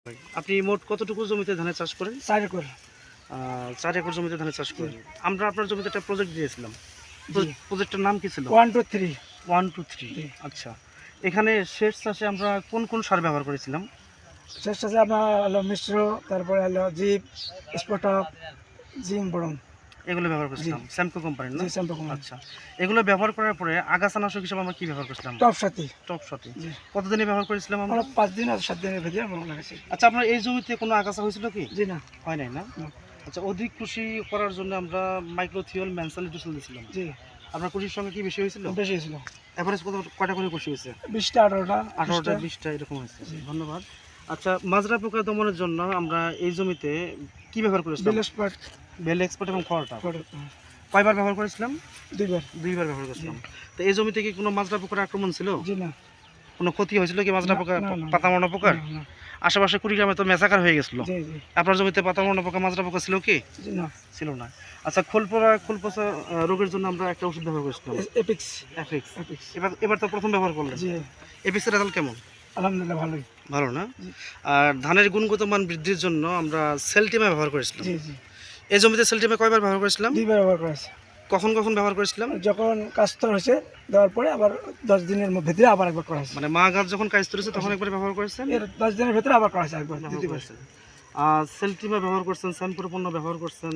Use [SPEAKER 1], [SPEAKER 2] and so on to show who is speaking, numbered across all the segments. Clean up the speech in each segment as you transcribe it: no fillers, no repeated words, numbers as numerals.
[SPEAKER 1] আপনি মোট কতটুকু জমিতে ধানের চাষ করেন?
[SPEAKER 2] 4 একর।
[SPEAKER 1] 4 একর জমিতে ধানের চাষ করেন। আমরা আপনার জমিতে একটা প্রজেক্ট দিয়েছিলাম।
[SPEAKER 2] জি।
[SPEAKER 1] প্রজেক্টের নাম কি ছিল?
[SPEAKER 2] 1 2 3।
[SPEAKER 1] 1 2 3।
[SPEAKER 2] জি।
[SPEAKER 1] আচ্ছা। এখানে সেচ চাষে আমরা কোন সার ব্যবহার করেছিলাম?
[SPEAKER 2] শেষ আছে আপনার হলো মিশ্র, তারপরে হলো জিপ, স্পটক, জিঙ্ক বোরন।
[SPEAKER 1] এগুলো ব্যবহার করেছিলাম স্যামকো কোম্পানির, না?
[SPEAKER 2] জি, শ্যাম্পু কোম্পানি।
[SPEAKER 1] আচ্ছা। এগুলো ব্যবহার করার পরে আগাছানাশক হিসেবে আমরা কি ব্যবহার করেছিলাম?
[SPEAKER 2] টপ সাথী।
[SPEAKER 1] টপ সাথী।
[SPEAKER 2] জি।
[SPEAKER 1] কতদিনে ব্যবহার করেছিলাম আমরা?
[SPEAKER 2] আমরা 5 দিন আর 7 দিনের ভিতরে আমরা লাগাইছি।
[SPEAKER 1] আচ্ছা, আপনার এই জমিতে কোনো আগাছা হয়েছিল কি?
[SPEAKER 2] জি না।
[SPEAKER 1] হয় নাই, না?
[SPEAKER 2] না।
[SPEAKER 1] আচ্ছা, অধিক কৃষি করার জন্য আমরা মাইক্রোথিওল ম্যানসালিডোসিল দিয়েছিলাম।
[SPEAKER 2] জি।
[SPEAKER 1] আপনার কৃষির সঙ্গে কি বেশি হয়েছিল?
[SPEAKER 2] বেশি হয়েছিল।
[SPEAKER 1] এভারেজ কয়টা করে কৃষি হয়েছে?
[SPEAKER 2] 20টা 18টা
[SPEAKER 1] 18টা 20টা এরকম হয়েছে। ধন্যবাদ। আচ্ছা, মাজরা পোকা দমনের জন্য আমরা এই জমিতে কি ব্যবহার করেছিলাম?
[SPEAKER 2] বেল স্পট
[SPEAKER 1] বেল এক্সপার্ট এবং খড়টা
[SPEAKER 2] করে
[SPEAKER 1] কয়বার ব্যবহার করেছিলাম?
[SPEAKER 2] 2 বার।
[SPEAKER 1] 2বার ব্যবহার করেছিলাম। তো এই জমিতে কি কোনো মাজরা পোকার আক্রমণ ছিল?
[SPEAKER 2] জি না।
[SPEAKER 1] কোনো ক্ষতি হয়েছিল কি মাজরা পোকা,
[SPEAKER 2] না, না,
[SPEAKER 1] পাতা মরানো পোকার?
[SPEAKER 2] না, না।
[SPEAKER 1] আশেপাশে কুড়িগ্রামে তো মেসাকার হয়ে গেছিল।
[SPEAKER 2] জি, জি।
[SPEAKER 1] আপনার জমিতে পাতা মরানো পোকা, মাজরা পোকা ছিল কি?
[SPEAKER 2] জি না।
[SPEAKER 1] ছিল না। আচ্ছা, খোলপচা রোগের জন্য আমরা একটা ওষুধ ব্যবহার করেছিলাম,
[SPEAKER 2] এপিক্স।
[SPEAKER 1] অ্যাফিক্স।
[SPEAKER 2] এপিক্স।
[SPEAKER 1] এবার তো প্রথম ব্যবহার করলেন।
[SPEAKER 2] জি।
[SPEAKER 1] এপিক্সের রেজাল্ট কেমন?
[SPEAKER 2] আলহামদুলিল্লাহ ভালোই।
[SPEAKER 1] ভালো, না?
[SPEAKER 2] জি।
[SPEAKER 1] আর ধানের গুণগত মান বৃদ্ধির জন্য আমরা সেলটিমা ব্যবহার করেছিলাম।
[SPEAKER 2] জি, জি।
[SPEAKER 1] এই জমিতে সেলটিমা কয়বার ব্যবহার করেছিলাম?
[SPEAKER 2] 2 বার ব্যবহার করেছে।
[SPEAKER 1] কখন ব্যবহার করেছিলাম?
[SPEAKER 2] যখন কাজটা হয়েছে দেওয়ার পরে আবার 10 দিনের ভিতরে আবার একবার করা হয়েছে।
[SPEAKER 1] মানে মা গাছ যখন কাজ করেছে তখন একবার ব্যবহার করেছেন,
[SPEAKER 2] এর 10 দিনের ভিতরে আবার করা হয়েছে একবার,
[SPEAKER 1] ব্যবহার
[SPEAKER 2] দ্বিতীয়বার।
[SPEAKER 1] করেছেন। সেলটিমা ব্যবহার করছেন, স্যাম্পূর্ণ ব্যবহার করছেন।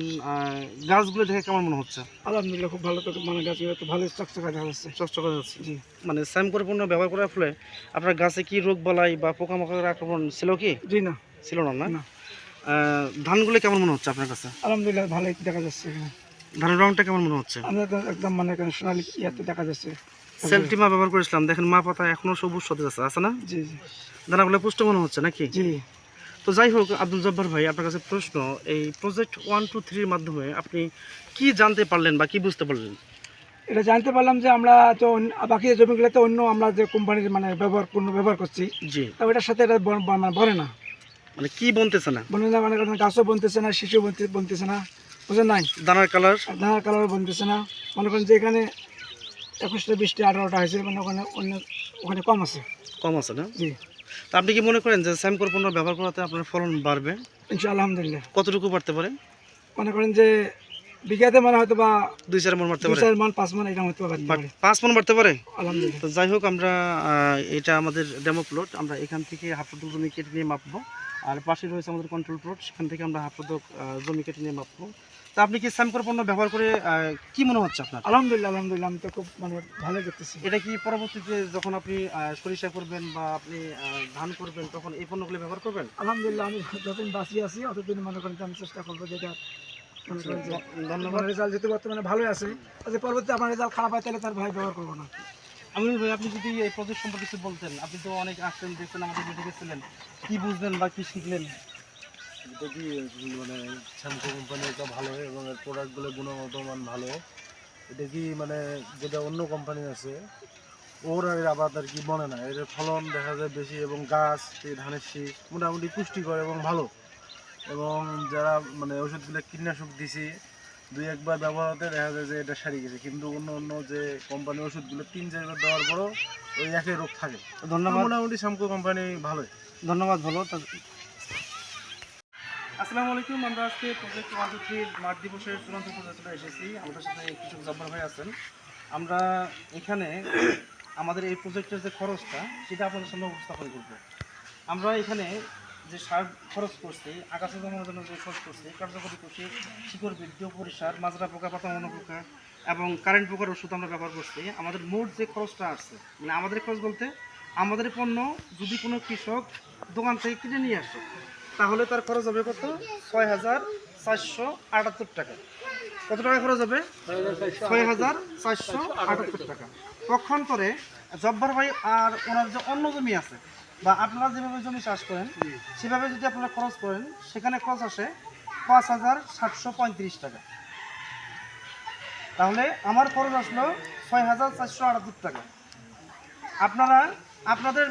[SPEAKER 1] গাছগুলো দেখে কেমন মনে হচ্ছে?
[SPEAKER 2] আলহামদুলিল্লাহ খুব ভালো, তো মানে গাছগুলো তো ভালোই চকচকা দেখা যাচ্ছে।
[SPEAKER 1] চকচকে যাচ্ছে।
[SPEAKER 2] জি।
[SPEAKER 1] মানে স্যাম্পূর্ণ ব্যবহার করার ফলে আপনার গাছে কি রোগ বালাই বা পোকামাকড়ের আক্রমণ ছিল কি?
[SPEAKER 2] জি না।
[SPEAKER 1] ছিল না, না?
[SPEAKER 2] না।
[SPEAKER 1] ধানগুলো কেমন মনে হচ্ছে আপনার কাছে?
[SPEAKER 2] আলহামদুলিল্লাহ ভালোই দেখা যাচ্ছে এখানে।
[SPEAKER 1] ধানের রংটা কেমন মনে হচ্ছে?
[SPEAKER 2] আমরা তো একদম মানে এখানে সোনালি ইয়াতে দেখা যাচ্ছে।
[SPEAKER 1] সেলটিমা ব্যবহার করেছিলাম, দেখেন মা পাতা এখনো সবুজ সতেজ আছে, না?
[SPEAKER 2] জি, জি।
[SPEAKER 1] দানাগুলো পুষ্ট মনে হচ্ছে নাকি?
[SPEAKER 2] জি।
[SPEAKER 1] তো যাই হোক, আব্দুল জব্বার ভাই, আপনার কাছে প্রশ্ন, এই প্রজেক্ট 1 2 3 এর মাধ্যমে আপনি কি জানতে পারলেন বা কি বুঝতে পারলেন?
[SPEAKER 2] এটা জানতে পারলাম যে আমরা তো বাকি জমিগুলোতে অন্য আমরা যে কোম্পানির মানে ব্যবহার করছি,
[SPEAKER 1] জি।
[SPEAKER 2] তো এটার সাথে এটা মানে বনে না।
[SPEAKER 1] মানে কি বলতেছে না?
[SPEAKER 2] বনে না মানে গাছও বনতেছে না, শিশু বনতেছে না, বুঝলেন নাই?
[SPEAKER 1] দানার কালার?
[SPEAKER 2] ধানের কালারও বনতেছে না। মনে করেন যে এখানে 21টা 20টা 18টা হয়েছে, মানে ওখানে কম আছে।
[SPEAKER 1] কম আছে, না?
[SPEAKER 2] জি।
[SPEAKER 1] তা আপনি কি মনে করেন যে স্যামকোর পণ্য ব্যবহার করাতে আপনার ফলন বাড়বে?
[SPEAKER 2] ইনশাআল্লাহ আলহামদুলিল্লাহ।
[SPEAKER 1] কতটুকু বাড়তে পারে?
[SPEAKER 2] মনে করেন যে বিঘাতে মানে হয়তো বা
[SPEAKER 1] 2-4 মণ বাড়তে
[SPEAKER 2] 2
[SPEAKER 1] পারে?
[SPEAKER 2] 4 মণ 5 মণ এরকম হতে পারে।
[SPEAKER 1] 5 মণ বাড়তে পারে?
[SPEAKER 2] আলহামদুলিল্লাহ।
[SPEAKER 1] তো যাই হোক, আমরা এটা আমাদের ডেমো প্লট, আমরা এখান থেকে হাফ জমি কেটে নিয়ে মাপবো। আর পাশে রয়েছে আমাদের কন্ট্রোল প্লট, সেখান থেকে আমরা হাফ জমি কেটে নিয়ে মাপবো। তা আপনি কি স্যামকোর পণ্য ব্যবহার করে কি মনে হচ্ছে আপনার?
[SPEAKER 2] আলহামদুলিল্লাহ, আলহামদুলিল্লাহ আমি তো খুব মানে ভালোই করতেছি।
[SPEAKER 1] এটা কি পরবর্তীতে যখন আপনি সরিষা করবেন বা আপনি ধান করবেন তখন এই পণ্যগুলো ব্যবহার করবেন?
[SPEAKER 2] আলহামদুলিল্লাহ আমি যতদিন বাঁচিয়ে আছি অতদিন মনে করেন যে আমি চেষ্টা করবো যে এটা মনে করেন যে
[SPEAKER 1] ধন্যবাদ।
[SPEAKER 2] রেজাল্ট যেহেতু বর্তমানে ভালোই আছে, আচ্ছা পরবর্তী আমার রেজাল্ট খারাপ হয় তাহলে তার ভাই ব্যবহার করবো না।
[SPEAKER 1] আমিনুল ভাই, আপনি যদি এই প্রজেক্ট সম্পর্কে কিছু বলতেন, আপনি তো অনেক আসছেন, দেখছেন, আমাদের ভিডিও গেছিলেন, কি বুঝলেন বা কি শিখলেন?
[SPEAKER 3] এটা কি মানে স্যামকো কোম্পানি এটা ভালো এবং এর প্রোডাক্টগুলোর গুণগত মান ভালো। এটা কি মানে যেটা অন্য কোম্পানি আছে ওর আর এর আবাদ আর কি বনে না, এর ফলন দেখা যায় বেশি এবং গাছ এই ধানের শীষ মোটামুটি পুষ্টিকর এবং ভালো। এবং যারা মানে ওষুধগুলো কীটনাশক দিছি 2-1 বার ব্যবহার হতে দেখা যায় যে এটা সারি গেছে, কিন্তু অন্য যে কোম্পানির ওষুধগুলো 3-4 বার দেওয়ার পরও ওই একই রোগ থাকে।
[SPEAKER 1] ধন্যবাদ।
[SPEAKER 3] মোটামুটি স্যামকো কোম্পানি ভালোই।
[SPEAKER 1] ধন্যবাদ। ভালো। আসসালামু আলাইকুম। আমরা আজকে প্রজেক্ট 1 2 3 মাঠ দিবসের চূড়ান্ত পর্যায়ে এসেছি। আমাদের সাথে কৃষক জব্বার ভাই আছেন। আমরা এখানে আমাদের এই প্রজেক্টের যে খরচটা সেটা আপনাদের সামনে উপস্থাপন করব। আমরা এখানে যে সার খরচ করছি, আগাছা জমানোর জন্য যে খরচ করছি, কার্যকরী কৃষি, শিকড় বৃদ্ধি, পরিসার, মাজরা পোকা, পাতা মনো পোকা এবং কারেন্ট পোকার ওষুধ আমরা ব্যবহার করছি। আমাদের মোট যে খরচটা আসছে, মানে আমাদের খরচ বলতে আমাদের পণ্য যদি কোনো কৃষক দোকান থেকে কিনে নিয়ে আসে তাহলে তার খরচ হবে কত? 6,478 টাকা। কত টাকা খরচ হবে? 6,478 টাকা। পক্ষান্তরে জব্বার ভাই আর ওনার যে অন্য জমি আছে বা আপনারা যেভাবে জমি চাষ করেন সেভাবে যদি আপনারা খরচ করেন, সেখানে খরচ আসে 5,735 টাকা। তাহলে আমার খরচ আসলো 6,478 টাকা। আপনাদের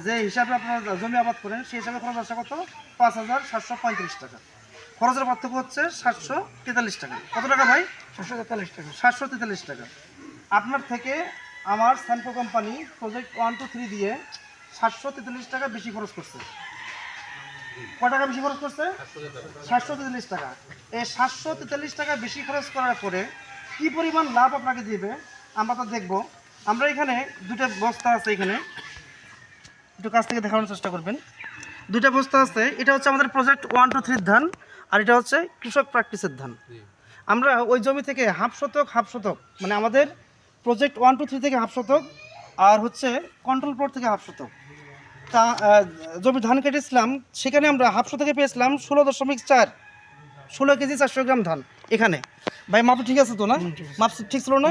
[SPEAKER 1] যে হিসাবে আপনারা জমি আবাদ করেন সেই হিসাবে খরচ আসে কত? 5,735 টাকা। খরচের পার্থক্য হচ্ছে 743 টাকা। কত টাকা ভাই?
[SPEAKER 2] 743 টাকা।
[SPEAKER 1] 743 টাকা। আপনার থেকে আমার স্যামকো কোম্পানি প্রজেক্ট 1 2 3 দিয়ে 743 টাকা বেশি খরচ করছে। কয় টাকা বেশি খরচ করছে? 743 টাকা। এই 743 টাকা বেশি খরচ করার পরে কি পরিমাণ লাভ আপনাকে দিবে আমরা তো দেখব। আমরা এখানে দুটো বস্তা আছে, এখানে একটু কাছ থেকে দেখানোর চেষ্টা করবেন। দুইটা বস্তা আছে, এটা হচ্ছে আমাদের প্রজেক্ট 1, 2, 3 ধান, আর এটা হচ্ছে কৃষক প্র্যাকটিসের ধান। আমরা ওই জমি থেকে হাফ শতক মানে আমাদের প্রজেক্ট 1, 2, 3 থেকে হাফ শতক, আর হচ্ছে কন্ট্রোল প্লট থেকে হাফ শতক তা জমি ধান কেটেছিলাম। সেখানে আমরা হাফ শতকে পেয়েছিলাম 16 কেজি 400 গ্রাম ধান। এখানে ভাই মাপ ঠিক আছে তো না? মাপ ঠিক ছিল না?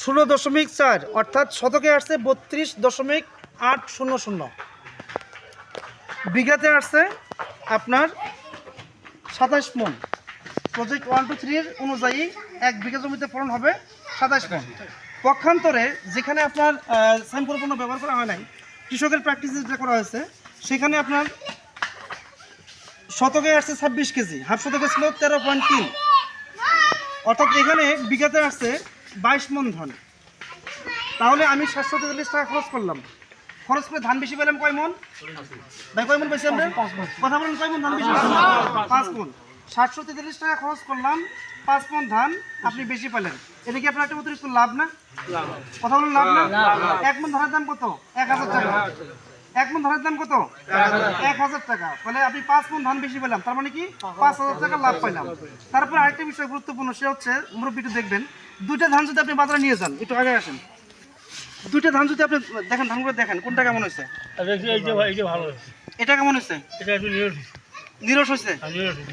[SPEAKER 1] 16.4 অর্থাৎ শতকে আসছে 32.800, বিঘাতে আসছে আপনার 27 মণ। প্রজেক্ট 1, 2, 3 অনুযায়ী 1 বিঘা জমিতে ফলন হবে 27 মণ। পক্ষান্তরে যেখানে আপনার স্যাম্পল কোনো ব্যবহার করা হয় নাই, কৃষকের প্র্যাকটিস যেটা করা হয়েছে, সেখানে আপনার শতকে আসছে 26 কেজি, হাফ শতকে ছিল 13.3, অর্থাৎ এখানে বিঘাতে আসছে 22 মণ ধান। তাহলে আমি 743 টাকা খরচ করলাম, খরচ করে ধান বেশি পেলাম কয় মণ? ভাই কয় মণ বেশি আমরা কথা বলেন, কয় মণ ধান বেশি পেলাম? 5 মণ। 743 টাকা খরচ করলাম, 5 মণ ধান আপনি বেশি পেলেন। এটা কি আপনার একটা অতিরিক্ত লাভ না? কথা বলেন লাভ না? 1 মণ ধানের দাম কত? 1000 টাকা। 1 মণ ধানের দাম কত? 1000 টাকা। তাহলে আপনি 5 মণ ধান বেশি পেলাম, তার মানে কি 5000 টাকা লাভ পাইলাম। তারপর আরেকটা বিষয় গুরুত্বপূর্ণ, সে হচ্ছে মুরব্বী একটু দেখবেন, দুইটা ধান যদি আপনি বাজারে নিয়ে যান, একটু আগে আসেন, দুইটা ধান যদি আপনি দেখেন, ধানগুলো দেখেন কোনটা কেমন হয়েছে? এটা কেমন হয়েছে? নিরস হয়েছে।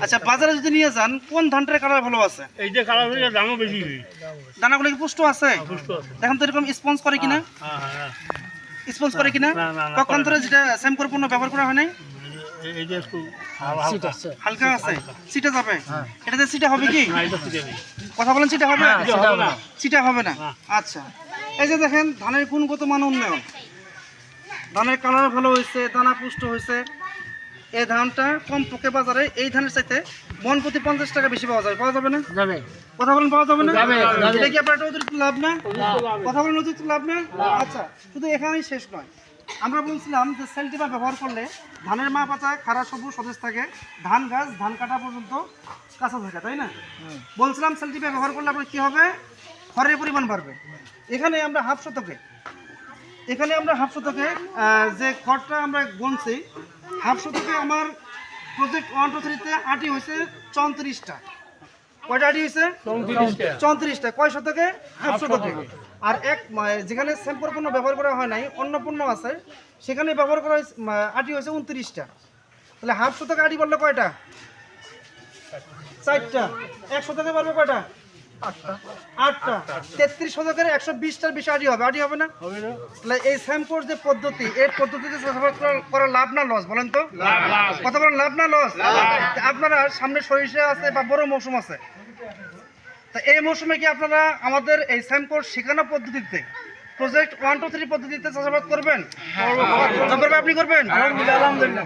[SPEAKER 1] আচ্ছা, বাজারে যদি নিয়ে যান কোন ধানটার কালার ভালো আছে? দানাগুলো কি পুষ্ট আছে? দেখেন তো এরকম স্পঞ্জ করে কিনা, স্পঞ্জ করে কিনা। পক্ষান্তরে যেটা স্যাম্পল পণ্য ব্যবহার করা হয় নাই, হালকা আছে, সিটা যাবে। এটাতে সিটা হবে কি? কথা বলেন, সিটা হবে? সিটা হবে না। আচ্ছা, এই যে দেখেন ধানের গুণগত মান উন্নয়ন, ধানের কালার ভালো হয়েছে, দানা পুষ্ট হয়েছে। এই ধানটা কম পক্ষে বাজারে এই ধানের চাইতে মন প্রতি 50 টাকা বেশি পাওয়া যাবে, পাওয়া যাবে না? কথা বলেন, পাওয়া যাবে না? এটা কি আপনার একটা অতিরিক্ত লাভ না? কথা বলেন, অতিরিক্ত লাভ না? আচ্ছা, শুধু এখানেই শেষ নয়, আমরা বলছিলাম যে সেলটিভা ব্যবহার করলে ধানের মা পাতা খাড়া সবুজ সতেজ থাকে, ধান গাছ ধান কাটা পর্যন্ত কাঁচা থাকে, তাই না? বলছিলাম সেলটিভা ব্যবহার করলে আপনার কি হবে? খড়ের পরিমাণ বাড়বে। এখানে আমরা হাফ শতকে যে খড়টা আমরা গুনছি, হাফ শতকে আমার প্রজেক্ট 1, 2, 3-তে আটি হয়েছে 34টা। কয়টা আটি হয়েছে? 34টা। কয় শতকে? হাফ শতকে। আর যেখানে স্যাম্পল পণ্য ব্যবহার করা হয় নাই, অন্য পণ্য আছে, সেখানে ব্যবহার করা হয়েছে আটি হয়েছে 29টা। তাহলে হাফ শতকে আটি বললে কয়টা? 4টা। 1 শতকে পারবে কয়টা? 8টা। 33 শতকের 120টার বেশি আটি হবে, আটি হবে না? তাহলে এই স্যাম্পল যে পদ্ধতি, এই পদ্ধতিতে চাষাবাদ করা লাভ না লস? বলেন তো, কথা বলেন, লাভ না লস? আপনারা সামনে সরিষা আছে বা বড় মৌসুম আছে, তা এই মৌসুমে কি আপনারা আমাদের এই স্যাম্পল শেখানো পদ্ধতিতে প্রজেক্ট 1, 2, 3 পদ্ধতিতে চাষাবাদ করবেন? আপনি করবেন? আলহামদুলিল্লাহ।